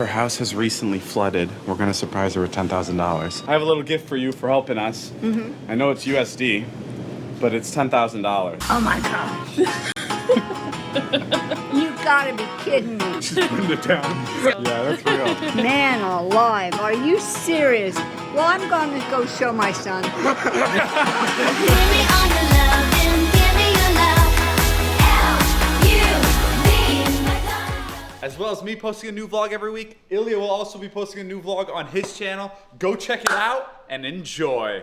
Her house has recently flooded. We're gonna surprise her with $10,000. I have a little gift for you for helping us. I know it's USD, but it's $10,000. Oh my gosh. You gotta be kidding me. Putting it down. Yeah, that's real. Man alive, are you serious? Well, I'm gonna go show my son. Give me all your love and give me your love. L-U-V. As well as me posting a new vlog every week, Ilya will also be posting a new vlog on his channel. Go check it out and enjoy.